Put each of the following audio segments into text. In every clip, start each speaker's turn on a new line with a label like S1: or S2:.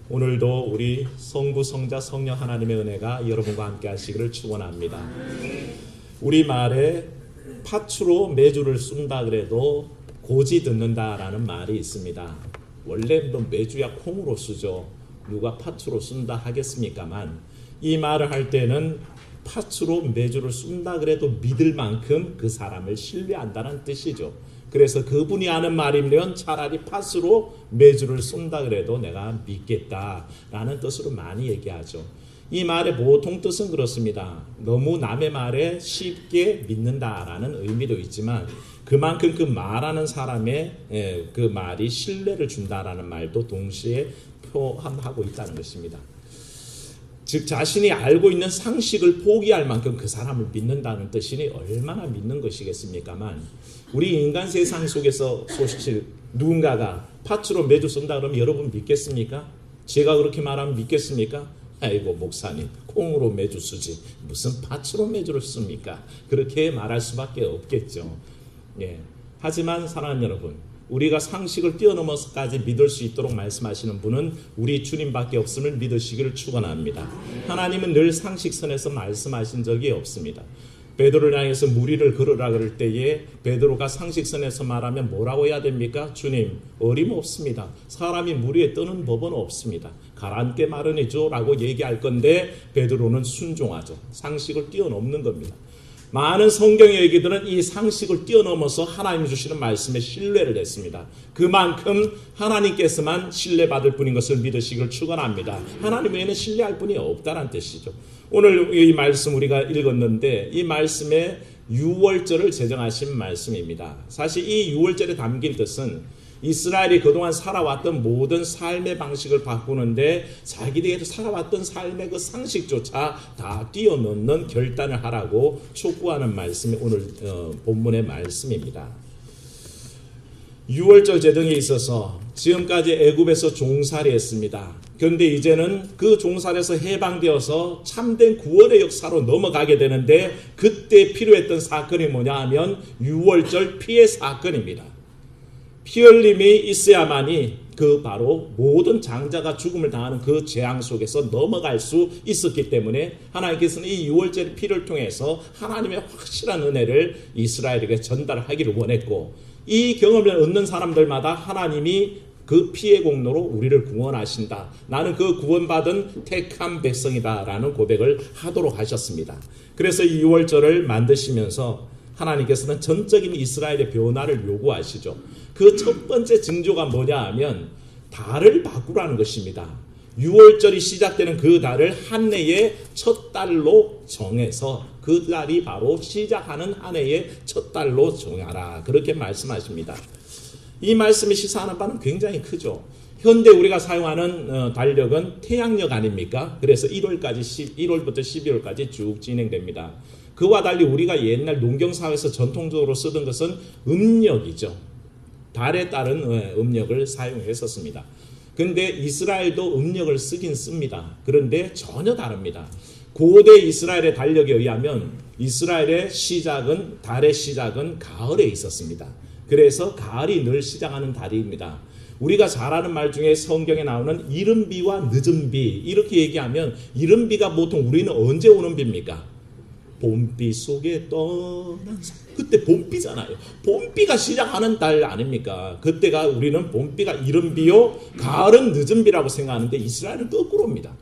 S1: 오늘도 우리 성부, 성자, 성령 하나님의 은혜가 여러분과 함께 하시기를 축원합니다. 우리 말에 팥으로 메주를 쏜다 그래도 고지 듣는다라는 말이 있습니다. 원래 메주야 콩으로 쓰죠. 누가 팥으로 쏜다 하겠습니까만 이 말을 할 때는 팥으로 메주를 쏜다 그래도 믿을 만큼 그 사람을 신뢰한다는 뜻이죠. 그래서 그분이 하는 말이면 차라리 팥으로 메주를 쏜다 그래도 내가 믿겠다라는 뜻으로 많이 얘기하죠. 이 말의 보통 뜻은 그렇습니다. 너무 남의 말에 쉽게 믿는다라는 의미도 있지만 그만큼 그 말하는 사람의 그 말이 신뢰를 준다라는 말도 동시에 포함하고 있다는 것입니다. 즉 자신이 알고 있는 상식을 포기할 만큼 그 사람을 믿는다는 뜻이니 얼마나 믿는 것이겠습니까만 우리 인간 세상 속에서 누군가가 팥으로 메주 쏜다 그러면 여러분 믿겠습니까? 제가 그렇게 말하면 믿겠습니까? 아이고 목사님 콩으로 메주 쓰지 무슨 팥으로 메주를 씁니까? 그렇게 말할 수밖에 없겠죠. 예. 하지만 사랑하는 여러분, 우리가 상식을 뛰어넘어서까지 믿을 수 있도록 말씀하시는 분은 우리 주님밖에 없음을 믿으시기를 축원합니다. 하나님은 늘 상식선에서 말씀하신 적이 없습니다. 베드로를 향해서 무리를 걸으라 그럴 때에 베드로가 상식선에서 말하면 뭐라고 해야 됩니까? 주님 어림없습니다. 사람이 무리에 떠는 법은 없습니다. 가라앉게 마련해줘 라고 얘기할 건데 베드로는 순종하죠. 상식을 뛰어넘는 겁니다. 많은 성경의 얘기들은 이 상식을 뛰어넘어서 하나님이 주시는 말씀에 신뢰를 했습니다. 그만큼 하나님께서만 신뢰받을 분인 것을 믿으시기를 축원합니다. 하나님 외에는 신뢰할 분이 없다는 뜻이죠. 오늘 이 말씀 우리가 읽었는데 이 말씀에 유월절을 제정하신 말씀입니다. 사실 이 유월절에 담긴 뜻은 이스라엘이 그동안 살아왔던 모든 삶의 방식을 바꾸는데 자기들이 살아왔던 삶의 그 상식조차 다 뛰어넘는 결단을 하라고 촉구하는 말씀이 오늘 본문의 말씀입니다. 유월절 제정에 있어서 지금까지 애굽에서 종살이 했습니다. 그런데 이제는 그 종살에서 해방되어서 참된 구원의 역사로 넘어가게 되는데 그때 필요했던 사건이 뭐냐 하면 유월절 피해 사건입니다. 피 흘림이 있어야만이 그 바로 모든 장자가 죽음을 당하는 그 재앙 속에서 넘어갈 수 있었기 때문에 하나님께서는 이 유월절 피를 통해서 하나님의 확실한 은혜를 이스라엘에게 전달하기를 원했고 이 경험을 얻는 사람들마다 하나님이 그 피의 공로로 우리를 구원하신다. 나는 그 구원받은 택한 백성이다라는 고백을 하도록 하셨습니다. 그래서 이 유월절을 만드시면서 하나님께서는 전적인 이스라엘의 변화를 요구하시죠. 그 첫 번째 징조가 뭐냐 하면 달을 바꾸라는 것입니다. 6월절이 시작되는 그 달을 한 해의 첫 달로 정해서 그 달이 바로 시작하는 한 해의 첫 달로 정하라. 그렇게 말씀하십니다. 이 말씀이 시사하는 바는 굉장히 크죠. 현대 우리가 사용하는 달력은 태양력 아닙니까? 그래서 1월부터 12월까지 쭉 진행됩니다. 그와 달리 우리가 옛날 농경사회에서 전통적으로 쓰던 것은 음력이죠. 달에 따른 음력을 사용했었습니다. 그런데 이스라엘도 음력을 쓰긴 씁니다. 그런데 전혀 다릅니다. 고대 이스라엘의 달력에 의하면 이스라엘의 시작은 달의 시작은 가을에 있었습니다. 그래서 가을이 늘 시작하는 달입니다. 우리가 잘 아는 말 중에 성경에 나오는 이른 비와 늦은 비 이렇게 얘기하면 이른 비가 보통 우리는 언제 오는 비입니까? 봄비 속에 떠난 그때 봄비잖아요. 봄비가 시작하는 달 아닙니까? 그때가 우리는 봄비가 이른 비요 가을은 늦은 비라고 생각하는데 이스라엘은 거꾸로입니다.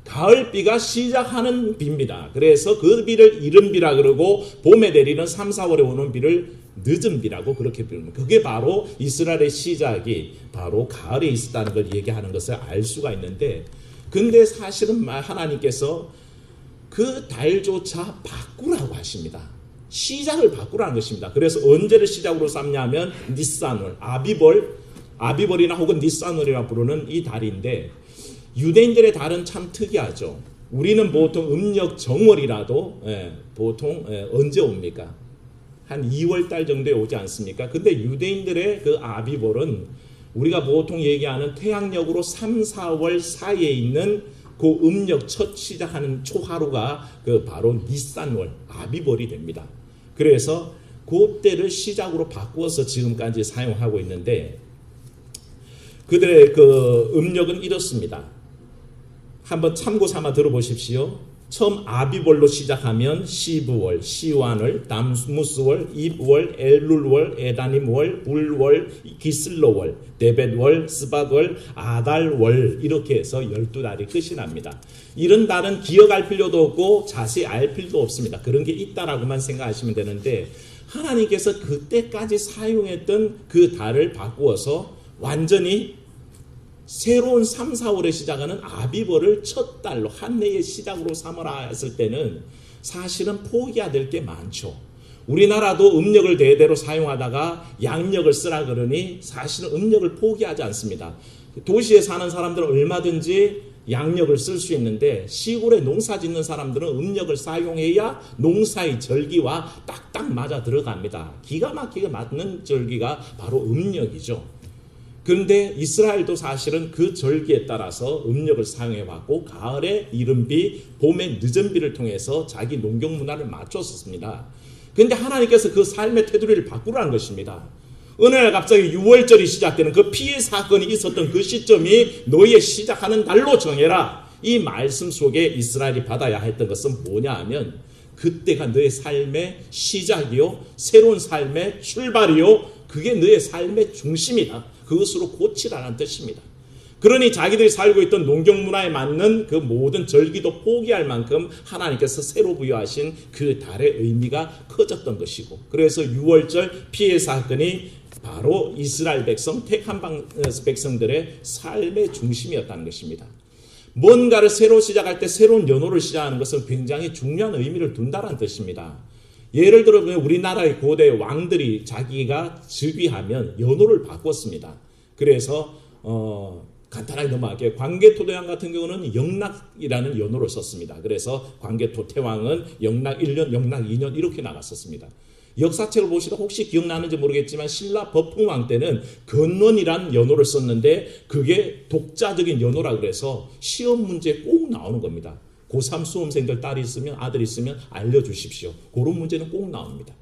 S1: 가을비가 시작하는 비입니다. 그래서 그 비를 이른 비라 그러고 봄에 내리는 3, 4월에 오는 비를 늦은 비라고 그렇게 부릅니다. 그게 바로 이스라엘의 시작이 바로 가을에 있었다는 걸 얘기하는 것을 알 수가 있는데 근데 사실은 하나님께서 그 달조차 바꾸라고 하십니다. 시작을 바꾸라는 것입니다. 그래서 언제를 시작으로 삼냐면 니산월, 아비벌이나 혹은 니산월이라 부르는 이 달인데 유대인들의 달은 참 특이하죠. 우리는 보통 음력 정월이라도 보통 언제 옵니까? 한 2월 달 정도에 오지 않습니까? 근데 유대인들의 그 아비벌은 우리가 보통 얘기하는 태양력으로 3, 4월 사이에 있는 그 음력 첫 시작하는 초하루가 그 바로 니산월 아비벌이 됩니다. 그래서 그때를 시작으로 바꾸어서 지금까지 사용하고 있는데 그들의 그 음력은 이렇습니다. 한번 참고 삼아 들어보십시오. 처음 아비월로 시작하면 시브월, 시완월, 담무스월, 입월, 엘룰월, 에다님월, 불월, 기슬로월, 데벳월, 스밧월, 아달월 이렇게 해서 12달이 끝이 납니다. 이런 달은 기억할 필요도 없고 자세히 알 필요도 없습니다. 그런 게 있다라고만 생각하시면 되는데 하나님께서 그때까지 사용했던 그 달을 바꾸어서 완전히 새로운 3, 4월에 시작하는 아비벌을 첫 달로 한 해의 시작으로 삼으라 했을 때는 사실은 포기해야 될 게 많죠. 우리나라도 음력을 대대로 사용하다가 양력을 쓰라 그러니 사실은 음력을 포기하지 않습니다. 도시에 사는 사람들은 얼마든지 양력을 쓸 수 있는데 시골에 농사 짓는 사람들은 음력을 사용해야 농사의 절기와 딱딱 맞아 들어갑니다. 기가 막히게 맞는 절기가 바로 음력이죠. 그런데 이스라엘도 사실은 그 절기에 따라서 음력을 사용해왔고 가을에 이른 비, 봄에 늦은 비를 통해서 자기 농경 문화를 맞췄었습니다. 그런데 하나님께서 그 삶의 테두리를 바꾸라는 것입니다. 어느 날 갑자기 6월절이 시작되는 그 피해 사건이 있었던 그 시점이 너희의 시작하는 달로 정해라. 이 말씀 속에 이스라엘이 받아야 했던 것은 뭐냐 하면 그때가 너의 삶의 시작이요, 새로운 삶의 출발이요, 그게 너의 삶의 중심이다. 그것으로 고치라는 뜻입니다. 그러니 자기들이 살고 있던 농경 문화에 맞는 그 모든 절기도 포기할 만큼 하나님께서 새로 부여하신 그 달의 의미가 커졌던 것이고, 그래서 6월절 피해 사건이 바로 이스라엘 백성, 택한 백성들의 삶의 중심이었다는 것입니다. 뭔가를 새로 시작할 때 새로운 연호를 시작하는 것은 굉장히 중요한 의미를 둔다는 뜻입니다. 예를 들어 우리나라의 고대 왕들이 자기가 즉위하면 연호를 바꿨습니다. 그래서 간단하게 넘어갈게요. 광개토대왕 같은 경우는 영락이라는 연호를 썼습니다. 그래서 광개토 태왕은 영락 1년, 영락 2년 이렇게 나갔었습니다. 역사책을 보시다 혹시 기억나는지 모르겠지만 신라 버풍왕 때는 근원이란 연호를 썼는데 그게 독자적인 연호라 그래서 시험 문제에 꼭 나오는 겁니다. 고3 수험생들 딸이 있으면 아들이 있으면 알려주십시오. 그런 문제는 꼭 나옵니다.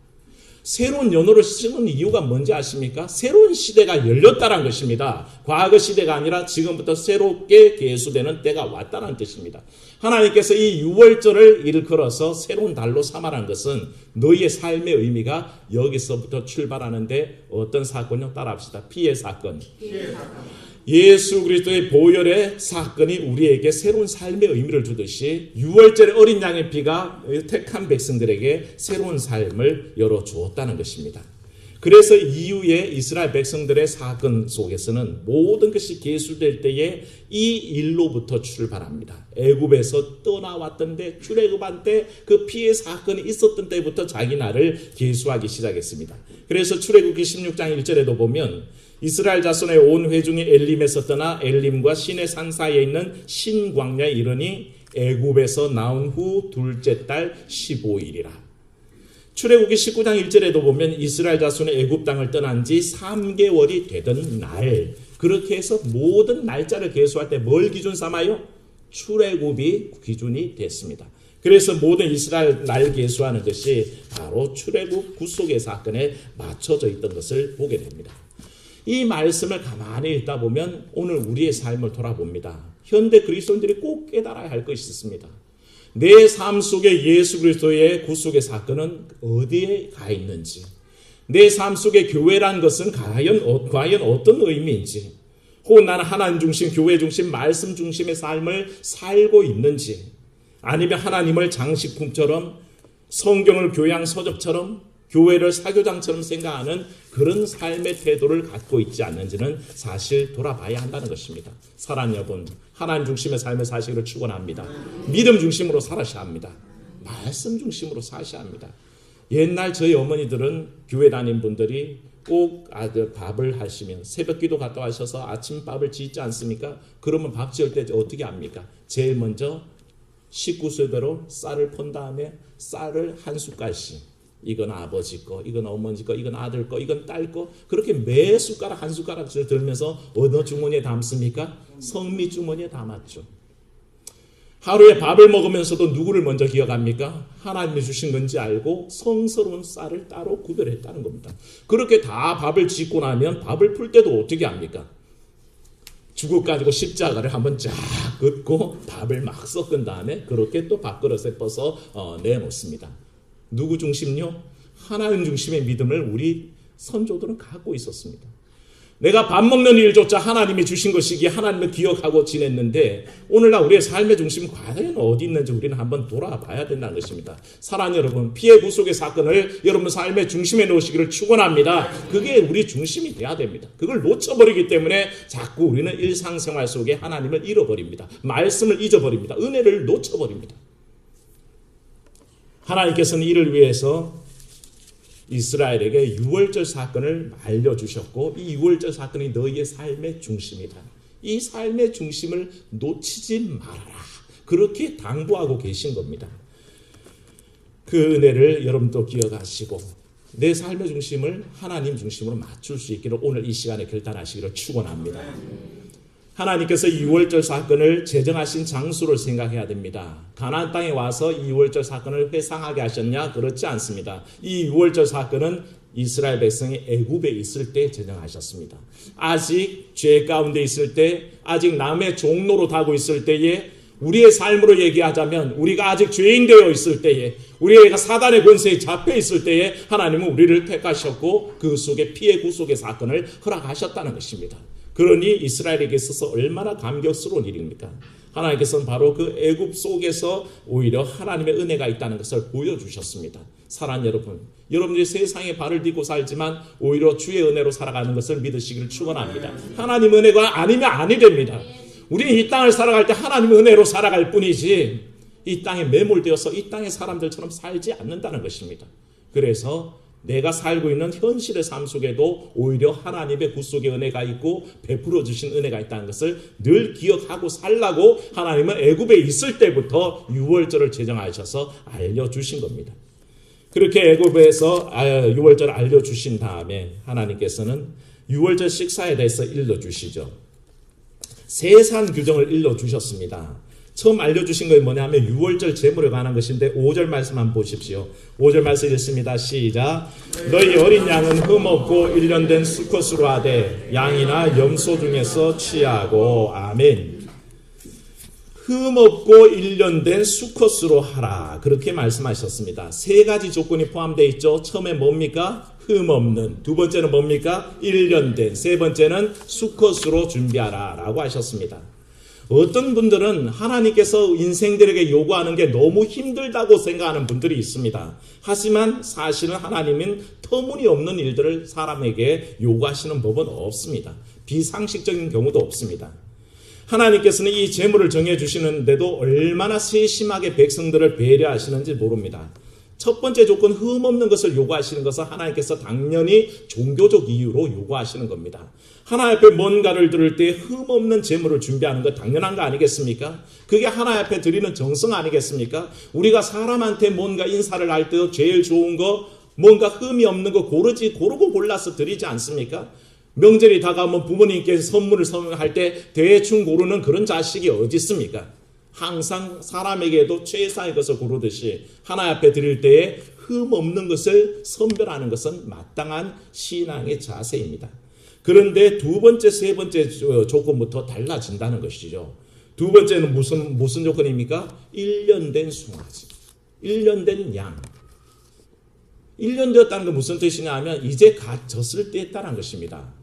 S1: 새로운 연호를 쓰는 이유가 뭔지 아십니까? 새로운 시대가 열렸다는 것입니다. 과거 시대가 아니라 지금부터 새롭게 계수되는 때가 왔다는 뜻입니다. 하나님께서 이 6월절을 일컬어서 새로운 달로 삼아라는 것은 너희의 삶의 의미가 여기서부터 출발하는데 어떤 사건요? 따라합시다. 피해 사건. 예수 그리스도의 보혈의 사건이 우리에게 새로운 삶의 의미를 주듯이 6월절의 어린 양의 피가 택한 백성들에게 새로운 삶을 열어주었다는 것입니다. 그래서 이후에 이스라엘 백성들의 사건 속에서는 모든 것이 계수될 때에 이 일로부터 출발합니다. 애굽에서 떠나왔던데 출애굽한 때 그 피해 사건이 있었던 때부터 자기 나를 계수하기 시작했습니다. 그래서 출애굽기 16장 1절에도 보면 이스라엘 자손의 온 회중이 엘림에서 떠나 엘림과 시내 산 사이에 있는 신광야에 이르니 애굽에서 나온 후 둘째 달 15일이라. 출애굽기 19장 1절에도 보면 이스라엘 자손의 애굽 땅을 떠난 지 3개월이 되던 날, 그렇게 해서 모든 날짜를 계수할 때 뭘 기준 삼아요? 출애굽이 기준이 됐습니다. 그래서 모든 이스라엘 날 계수하는 것이 바로 출애굽 구속의 사건에 맞춰져 있던 것을 보게 됩니다. 이 말씀을 가만히 읽다 보면 오늘 우리의 삶을 돌아봅니다. 현대 그리스도인들이 꼭 깨달아야 할 것이 있습니다. 내 삶 속에 예수 그리스도의 구속의 사건은 어디에 가 있는지, 내 삶 속에 교회란 것은 과연 어떤 의미인지, 혹은 나는 하나님 중심, 교회 중심, 말씀 중심의 삶을 살고 있는지, 아니면 하나님을 장식품처럼 성경을 교양 서적처럼 교회를 사교장처럼 생각하는 그런 삶의 태도를 갖고 있지 않는지는 사실 돌아봐야 한다는 것입니다. 사랑하는 여러분, 하나님 중심의 삶을 사시기를 축원합니다. 믿음 중심으로 살아셔야 합니다. 말씀 중심으로 사셔야 합니다. 옛날 저희 어머니들은 교회 다닌 분들이 꼭 밥을 하시면 새벽 기도 갔다 와셔서 아침밥을 짓지 않습니까? 그러면 밥 지을 때 어떻게 합니까? 제일 먼저 식구수대로 쌀을 펀 다음에 쌀을 한 숟갈씩, 이건 아버지 거, 이건 어머니 거, 이건 아들 거, 이건 딸 거, 그렇게 매 숟가락 한 숟가락 들면서 어느 주머니에 담습니까? 성미 주머니에 담았죠. 하루에 밥을 먹으면서도 누구를 먼저 기억합니까? 하나님이 주신 건지 알고 성스러운 쌀을 따로 구별했다는 겁니다. 그렇게 다 밥을 짓고 나면 밥을 풀 때도 어떻게 합니까? 죽을 가지고 십자가를 한번 쫙 긋고 밥을 막 섞은 다음에 그렇게 또 밥그릇에 떠서 내놓습니다. 누구 중심요? 하나님 중심의 믿음을 우리 선조들은 갖고 있었습니다. 내가 밥 먹는 일조차 하나님이 주신 것이기에 하나님을 기억하고 지냈는데 오늘날 우리의 삶의 중심은 과연 어디 있는지 우리는 한번 돌아봐야 된다는 것입니다. 사랑하는 여러분, 피해 구속의 사건을 여러분 삶의 중심에 놓으시기를 축원합니다. 그게 우리 중심이 돼야 됩니다. 그걸 놓쳐버리기 때문에 자꾸 우리는 일상생활 속에 하나님을 잃어버립니다. 말씀을 잊어버립니다. 은혜를 놓쳐버립니다. 하나님께서는 이를 위해서 이스라엘에게 유월절 사건을 알려주셨고 이 유월절 사건이 너희의 삶의 중심이다. 이 삶의 중심을 놓치지 말아라. 그렇게 당부하고 계신 겁니다. 그 은혜를 여러분도 기억하시고 내 삶의 중심을 하나님 중심으로 맞출 수 있기를 오늘 이 시간에 결단하시기를 축원합니다. 하나님께서 이 유월절 사건을 제정하신 장소를 생각해야 됩니다. 가나안 땅에 와서 이 유월절 사건을 회상하게 하셨냐? 그렇지 않습니다. 이 유월절 사건은 이스라엘 백성이 애굽에 있을 때 제정하셨습니다. 아직 죄 가운데 있을 때, 아직 남의 종로로 타고 있을 때에, 우리의 삶으로 얘기하자면 우리가 아직 죄인 되어 있을 때에, 우리가 사단의 권세에 잡혀 있을 때에 하나님은 우리를 택하셨고 그 속에 피해 구속의 사건을 허락하셨다는 것입니다. 그러니 이스라엘에게 있어서 얼마나 감격스러운 일입니까? 하나님께서는 바로 그 애굽 속에서 오히려 하나님의 은혜가 있다는 것을 보여주셨습니다. 사랑하는 여러분, 여러분들이 세상에 발을 딛고 살지만 오히려 주의 은혜로 살아가는 것을 믿으시기를 축원합니다. 하나님의 은혜가 아니면 아니 됩니다. 우리는 이 땅을 살아갈 때 하나님의 은혜로 살아갈 뿐이지 이 땅에 매몰되어서 이 땅의 사람들처럼 살지 않는다는 것입니다. 그래서 내가 살고 있는 현실의 삶 속에도 오히려 하나님의 구속의 은혜가 있고 베풀어 주신 은혜가 있다는 것을 늘 기억하고 살라고 하나님은 애굽에 있을 때부터 유월절을 제정하셔서 알려주신 겁니다. 그렇게 애굽에서 유월절을 알려주신 다음에 하나님께서는 유월절 식사에 대해서 일러주시죠. 세산 규정을 일러주셨습니다. 처음 알려주신 것이 뭐냐면 유월절 제물에 관한 것인데 5절 말씀 한번 보십시오. 5절 말씀 읽습니다. 시작. 너희 어린 양은 흠없고 1년 된 수컷으로 하되 양이나 염소 중에서 취하고. 아멘. 흠없고 1년 된 수컷으로 하라. 그렇게 말씀하셨습니다. 세 가지 조건이 포함되어 있죠. 처음에 뭡니까? 흠없는. 두 번째는 뭡니까? 1년 된. 세 번째는 수컷으로 준비하라 라고 하셨습니다. 어떤 분들은 하나님께서 인생들에게 요구하는 게 너무 힘들다고 생각하는 분들이 있습니다. 하지만 사실은 하나님은 터무니없는 일들을 사람에게 요구하시는 법은 없습니다. 비상식적인 경우도 없습니다. 하나님께서는 이 제물을 정해주시는데도 얼마나 세심하게 백성들을 배려하시는지 모릅니다. 첫 번째 조건 흠없는 것을 요구하시는 것은 하나님께서 당연히 종교적 이유로 요구하시는 겁니다. 하나님 앞에 뭔가를 드릴 때 흠없는 제물을 준비하는 것 당연한 거 아니겠습니까? 그게 하나님 앞에 드리는 정성 아니겠습니까? 우리가 사람한테 뭔가 인사를 할 때 제일 좋은 거 뭔가 흠이 없는 거 고르고 골라서 드리지 않습니까? 명절이 다가오면 부모님께 선물을 할 때 대충 고르는 그런 자식이 어디 있습니까? 항상 사람에게도 최상의 것을 고르듯이 하나님 앞에 드릴 때에 흠없는 것을 선별하는 것은 마땅한 신앙의 자세입니다. 그런데 두 번째, 세 번째 조건부터 달라진다는 것이죠. 두 번째는 무슨 조건입니까? 1년 된 송아지, 1년 된 양. 1년 되었다는 건 무슨 뜻이냐 하면 이제 갓 졌을 때 했다는 것입니다.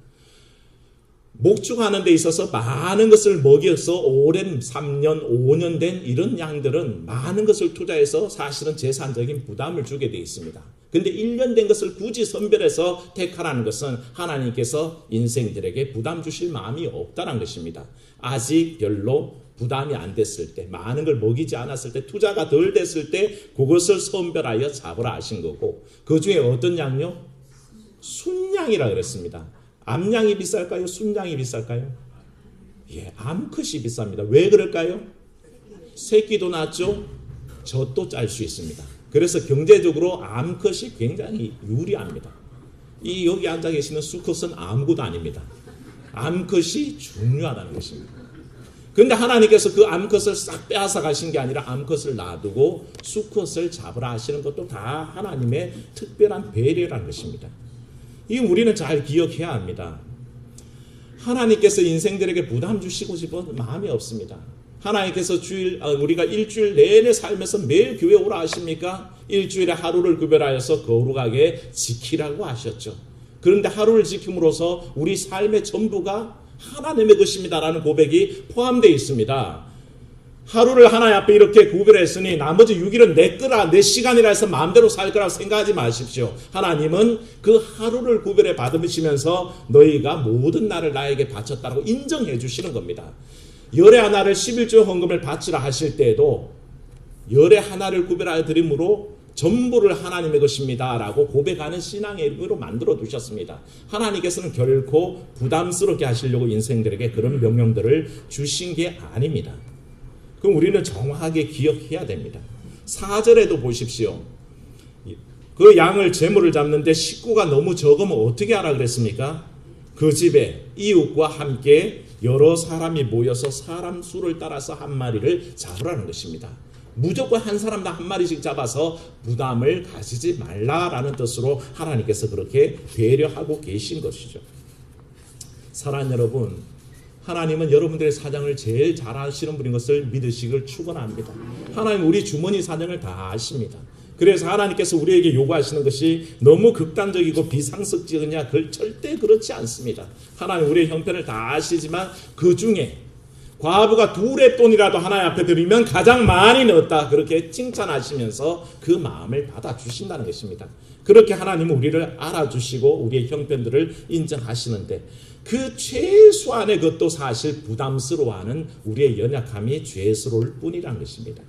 S1: 목축하는 데 있어서 많은 것을 먹여서 오랜 3년, 5년 된 이런 양들은 많은 것을 투자해서 사실은 재산적인 부담을 주게 되어 있습니다. 근데 1년 된 것을 굳이 선별해서 택하라는 것은 하나님께서 인생들에게 부담 주실 마음이 없다는 것입니다. 아직 별로 부담이 안 됐을 때, 많은 걸 먹이지 않았을 때, 투자가 덜 됐을 때 그것을 선별하여 잡으라 하신 거고, 그 중에 어떤 양요? 순양이라 그랬습니다. 암양이 비쌀까요? 순양이 비쌀까요? 예, 암컷이 비쌉니다. 왜 그럴까요? 새끼도 낳죠? 젖도 짤 수 있습니다. 그래서 경제적으로 암컷이 굉장히 유리합니다. 이 여기 앉아 계시는 수컷은 아무것도 아닙니다. 암컷이 중요하다는 것입니다. 그런데 하나님께서 그 암컷을 싹 빼앗아 가신 게 아니라 암컷을 놔두고 수컷을 잡으라 하시는 것도 다 하나님의 특별한 배려라는 것입니다. 이 우리는 잘 기억해야 합니다. 하나님께서 인생들에게 부담 주시고 싶은 마음이 없습니다. 하나님께서 우리가 일주일 내내 살면서 매일 교회 오라 하십니까? 일주일에 하루를 구별하여서 거룩하게 지키라고 하셨죠. 그런데 하루를 지킴으로써 우리 삶의 전부가 하나님의 것입니다라는 고백이 포함되어 있습니다. 하루를 하나님 앞에 이렇게 구별했으니 나머지 6일은 내 거라, 내 시간이라 해서 마음대로 살 거라고 생각하지 마십시오. 하나님은 그 하루를 구별해 받으시면서 너희가 모든 날을 나에게 바쳤다고 인정해 주시는 겁니다. 열의 하나를 11조 헌금을 바치라 하실 때에도 열의 하나를 구별하여 드림으로 전부를 하나님의 것입니다 라고 고백하는 신앙의 일부로 만들어 두셨습니다. 하나님께서는 결코 부담스럽게 하시려고 인생들에게 그런 명령들을 주신 게 아닙니다. 그럼 우리는 정확하게 기억해야 됩니다. 4절에도 보십시오. 그 양을 제물을 잡는데 식구가 너무 적으면 어떻게 하라 그랬습니까? 그 집에 이웃과 함께 여러 사람이 모여서 사람 수를 따라서 한 마리를 잡으라는 것입니다. 무조건 한 사람당 한 마리씩 잡아서 부담을 가지지 말라라는 뜻으로 하나님께서 그렇게 배려하고 계신 것이죠. 사랑하는 여러분, 하나님은 여러분들의 사정을 제일 잘 아시는 분인 것을 믿으시길 축원합니다. 하나님 우리 주머니 사정을 다 아십니다. 그래서 하나님께서 우리에게 요구하시는 것이 너무 극단적이고 비상식적이냐? 절대 그렇지 않습니다. 하나님 우리의 형편을 다 아시지만 그 중에 과부가 2렙돈이라도 하나님 앞에 드리면 가장 많이 넣었다. 그렇게 칭찬하시면서 그 마음을 받아주신다는 것입니다. 그렇게 하나님은 우리를 알아주시고 우리의 형편들을 인정하시는데 그 최소한의 것도 사실 부담스러워하는 우리의 연약함이 죄스러울 뿐이라는 것입니다.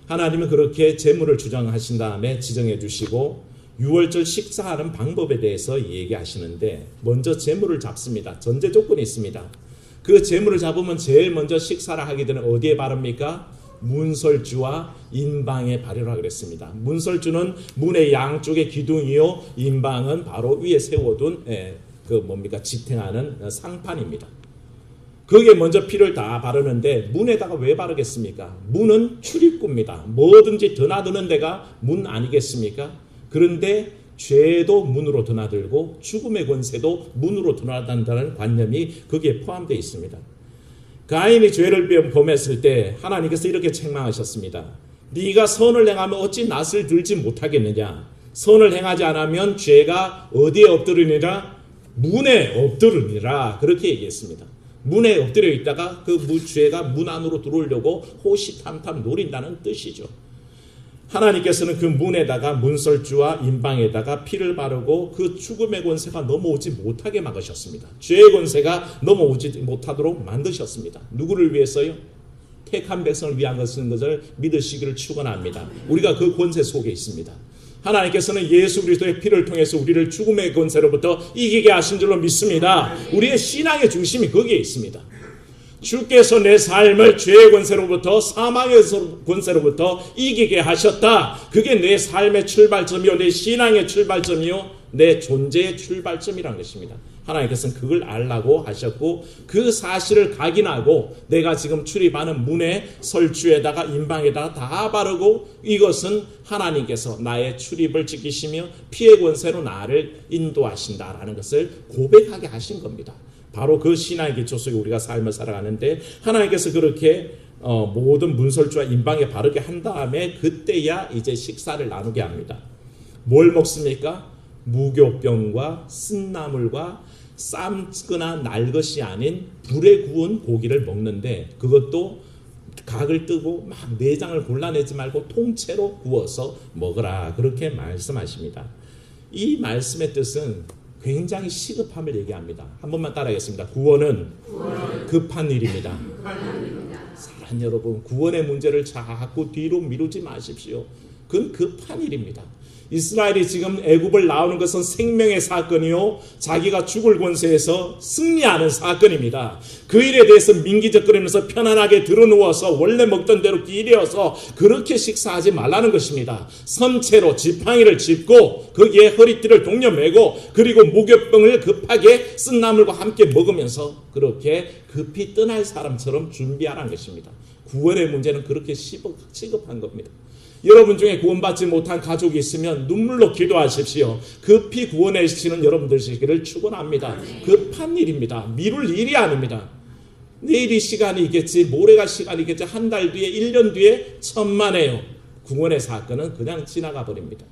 S1: 하나님은 그렇게 재물을 주장하신 다음에 지정해 주시고 6월절 식사하는 방법에 대해서 얘기하시는데 먼저 재물을 잡습니다. 전제 조건이 있습니다. 그 재물을 잡으면 제일 먼저 식사를 하게 되는 어디에 바릅니까? 문설주와 인방에 바르라 그랬습니다. 문설주는 문의 양쪽에 기둥이요, 인방은 바로 위에 세워둔 지탱하는 상판입니다. 거기에 먼저 피를 다 바르는데 문에다가 왜 바르겠습니까? 문은 출입구입니다. 뭐든지 드나드는 데가 문 아니겠습니까? 그런데 죄도 문으로 드나들고 죽음의 권세도 문으로 드나든다는 관념이 거기에 포함되어 있습니다. 가인이 죄를 범했을 때 하나님께서 이렇게 책망하셨습니다. 네가 선을 행하면 어찌 낫을 들지 못하겠느냐? 선을 행하지 않으면 죄가 어디에 엎드리니라? 문에 엎드리니라. 그렇게 얘기했습니다. 문에 엎드려 있다가 그 죄가 문 안으로 들어오려고 호시탐탐 노린다는 뜻이죠. 하나님께서는 그 문에다가 문설주와 인방에다가 피를 바르고 그 죽음의 권세가 넘어오지 못하게 막으셨습니다. 죄의 권세가 넘어오지 못하도록 만드셨습니다. 누구를 위해서요? 택한 백성을 위한 것을 믿으시기를 축원합니다. 우리가 그 권세 속에 있습니다. 하나님께서는 예수 그리스도의 피를 통해서 우리를 죽음의 권세로부터 이기게 하신 줄로 믿습니다. 우리의 신앙의 중심이 거기에 있습니다. 주께서 내 삶을 죄의 권세로부터 사망의 권세로부터 이기게 하셨다. 그게 내 삶의 출발점이요, 내 신앙의 출발점이요, 내 존재의 출발점이라는 것입니다. 하나님께서는 그걸 알라고 하셨고 그 사실을 각인하고 내가 지금 출입하는 문에 설주에다가 인방에다가 다 바르고 이것은 하나님께서 나의 출입을 지키시며 피의 권세로 나를 인도하신다라는 것을 고백하게 하신 겁니다. 바로 그 신앙의 기초 속에 우리가 삶을 살아가는데 하나님께서 그렇게 모든 문설주와 인방에 바르게 한 다음에 그때야 이제 식사를 나누게 합니다. 뭘 먹습니까? 무교병과 쓴나물과 삶거나 날 것이 아닌 불에 구운 고기를 먹는데 그것도 각을 뜨고 막 내장을 골라내지 말고 통째로 구워서 먹으라. 그렇게 말씀하십니다. 이 말씀의 뜻은 굉장히 시급함을 얘기합니다. 한 번만 따라하겠습니다. 구원은 급한 일입니다. 사랑하는 여러분, 구원의 문제를 자꾸 뒤로 미루지 마십시오. 그건 급한 일입니다. 이스라엘이 지금 애굽을 나오는 것은 생명의 사건이요, 자기가 죽을 권세에서 승리하는 사건입니다. 그 일에 대해서 민기적거리면서 편안하게 들어누워서 원래 먹던 대로 기대어서 그렇게 식사하지 말라는 것입니다. 선체로 지팡이를 짚고 거기에 허리띠를 동여매고 그리고 무교병을 급하게 쓴나물과 함께 먹으면서 그렇게 급히 떠날 사람처럼 준비하라는 것입니다. 구원의 문제는 그렇게 시급한 겁니다. 여러분 중에 구원받지 못한 가족이 있으면 눈물로 기도하십시오. 급히 구원하시는 여러분들 되기를 축원합니다. 급한 일입니다. 미룰 일이 아닙니다. 내일이 시간이 있겠지, 모레가 시간이 있겠지, 한 달 뒤에, 1년 뒤에 천만에요. 구원의 사건은 그냥 지나가 버립니다.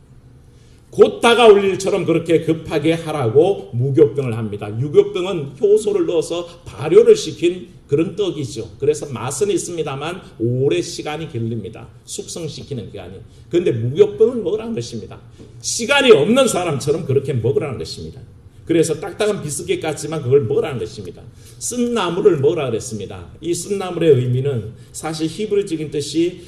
S1: 곧 다가올 일처럼 그렇게 급하게 하라고 무교병을 합니다. 유교병은 효소를 넣어서 발효를 시킨 그런 떡이죠. 그래서 맛은 있습니다만 오래 시간이 걸립니다. 숙성시키는 기간이. 그런데 무교병을 먹으라는 것입니다. 시간이 없는 사람처럼 그렇게 먹으라는 것입니다. 그래서 딱딱한 비스킷 같지만 그걸 먹으라는 것입니다. 쓴 나물을 먹으라 그랬습니다. 이 쓴 나물의 의미는 사실 히브리적인 뜻이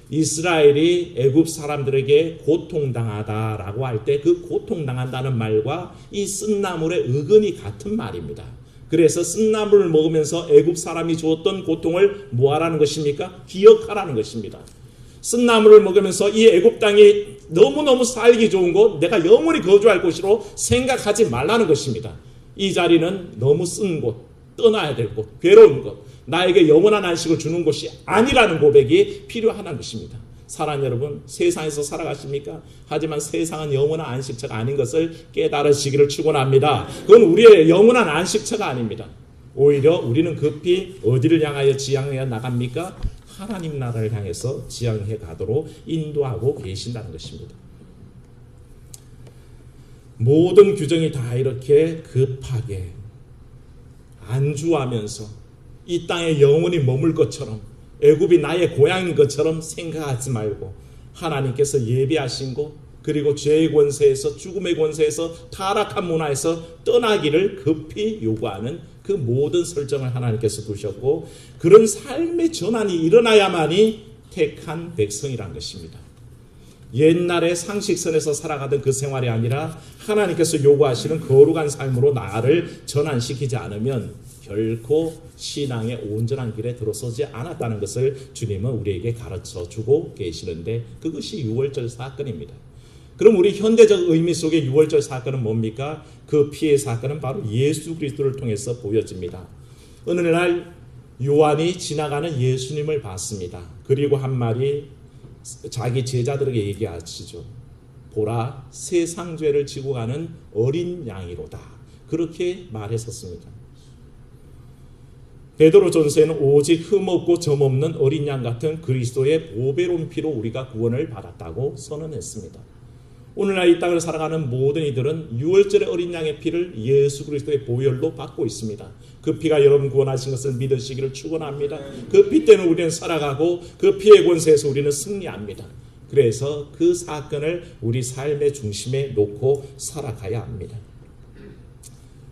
S1: 이스라엘이 애굽 사람들에게 고통당하다라고 할 때 그 고통당한다는 말과 이 쓴나물의 의근이 같은 말입니다. 그래서 쓴나물을 먹으면서 애굽 사람이 주었던 고통을 뭐하라는 것입니까? 기억하라는 것입니다. 쓴나물을 먹으면서 이 애굽 땅이 너무너무 살기 좋은 곳, 내가 영원히 거주할 곳으로 생각하지 말라는 것입니다. 이 자리는 너무 쓴 곳, 떠나야 될 곳, 괴로운 곳, 나에게 영원한 안식을 주는 곳이 아니라는 고백이 필요하다는 것입니다. 사랑하는 여러분, 세상에서 살아가십니까? 하지만 세상은 영원한 안식처가 아닌 것을 깨달으시기를 축원합니다. 그건 우리의 영원한 안식처가 아닙니다. 오히려 우리는 급히 어디를 향하여 지향해 나갑니까? 하나님 나라를 향해서 지향해 가도록 인도하고 계신다는 것입니다. 모든 규정이 다 이렇게 급하게 안주하면서 이 땅에 영원히 머물 것처럼, 애굽이 나의 고향인 것처럼 생각하지 말고 하나님께서 예비하신 곳, 그리고 죄의 권세에서, 죽음의 권세에서, 타락한 문화에서 떠나기를 급히 요구하는 그 모든 설정을 하나님께서 두셨고, 그런 삶의 전환이 일어나야만이 택한 백성이란 것입니다. 옛날에 상식선에서 살아가던 그 생활이 아니라 하나님께서 요구하시는 거룩한 삶으로 나를 전환시키지 않으면 결코 신앙의 온전한 길에 들어서지 않았다는 것을 주님은 우리에게 가르쳐주고 계시는데, 그것이 유월절 사건입니다. 그럼 우리 현대적 의미 속의 유월절 사건은 뭡니까? 그 피해 사건은 바로 예수 그리스도를 통해서 보여집니다. 어느 날 요한이 지나가는 예수님을 봤습니다. 그리고 한 말이 자기 제자들에게 얘기하시죠. 보라, 세상 죄를 지고 가는 어린 양이로다. 그렇게 말했었습니다. 베드로 전서에는 오직 흠없고 점없는 어린 양 같은 그리스도의 보배로운 피로 우리가 구원을 받았다고 선언했습니다. 오늘날 이 땅을 살아가는 모든 이들은 유월절의 어린 양의 피를 예수 그리스도의 보혈로 받고 있습니다. 그 피가 여러분 구원하신 것을 믿으시기를 축원합니다. 그 피 때문에 우리는 살아가고 그 피의 권세에서 우리는 승리합니다. 그래서 그 사건을 우리 삶의 중심에 놓고 살아가야 합니다.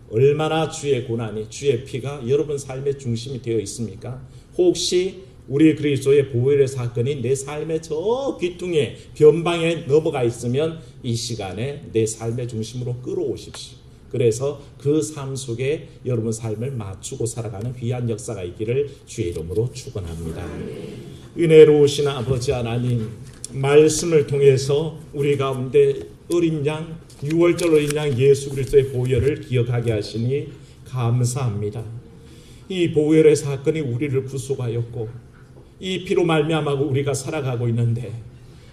S1: 얼마나 주의 고난이, 주의 피가 여러분 삶의 중심이 되어 있습니까? 혹시 우리 그리스도의 보혈의 사건이 내 삶의 저 귀퉁이에, 변방에 넘어가 있으면 이 시간에 내 삶의 중심으로 끌어오십시오. 그래서 그 삶 속에 여러분 삶을 맞추고 살아가는 귀한 역사가 있기를 주의 이름으로 축원합니다. 은혜로우신 아버지 하나님, 말씀을 통해서 우리 가운데 어린 양, 유월절 어린 양 예수 그리스도의 보혈을 기억하게 하시니 감사합니다. 이 보혈의 사건이 우리를 구속하였고 이 피로 말미암아 우리가 살아가고 있는데,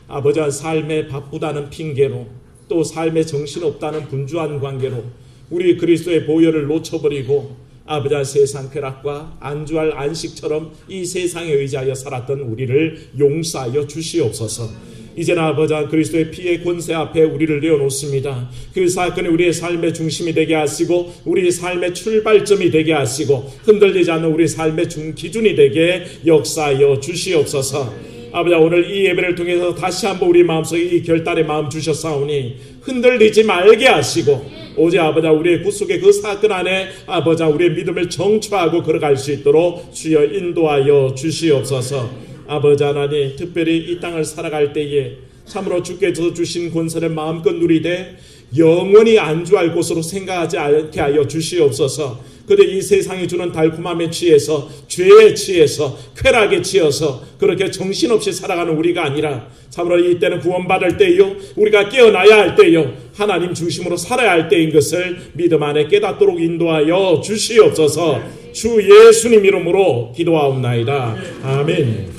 S1: 아버지 삶에 바쁘다는 핑계로, 또 삶에 정신없다는 분주한 관계로 우리 그리스도의 보혈을 놓쳐버리고 아버지 세상 쾌락과 안주할 안식처럼 이 세상에 의지하여 살았던 우리를 용서하여 주시옵소서. 이제는 아버지 그리스도의 피의 권세 앞에 우리를 내어놓습니다. 그 사건이 우리의 삶의 중심이 되게 하시고 우리의 삶의 출발점이 되게 하시고 흔들리지 않는 우리 삶의 기준이 되게 역사하여 주시옵소서. 아버지 오늘 이 예배를 통해서 다시 한번 우리 마음속에 이 결단의 마음 주셨사오니 흔들리지 말게 하시고 오직 아버지 우리의 구속의 그 사건 안에 아버지 우리의 믿음을 정초하고 걸어갈 수 있도록 주여 인도하여 주시옵소서. 아버지 하나님, 특별히 이 땅을 살아갈 때에 참으로 주께서 주신 권세를 마음껏 누리되 영원히 안주할 곳으로 생각하지 않게 하여 주시옵소서. 그런데 이 세상이 주는 달콤함에 취해서, 죄에 취해서, 쾌락에 취해서 그렇게 정신없이 살아가는 우리가 아니라 참으로 이때는 구원받을 때요, 우리가 깨어나야 할 때요, 하나님 중심으로 살아야 할 때인 것을 믿음 안에 깨닫도록 인도하여 주시옵소서. 주 예수님 이름으로 기도하옵나이다. 아멘.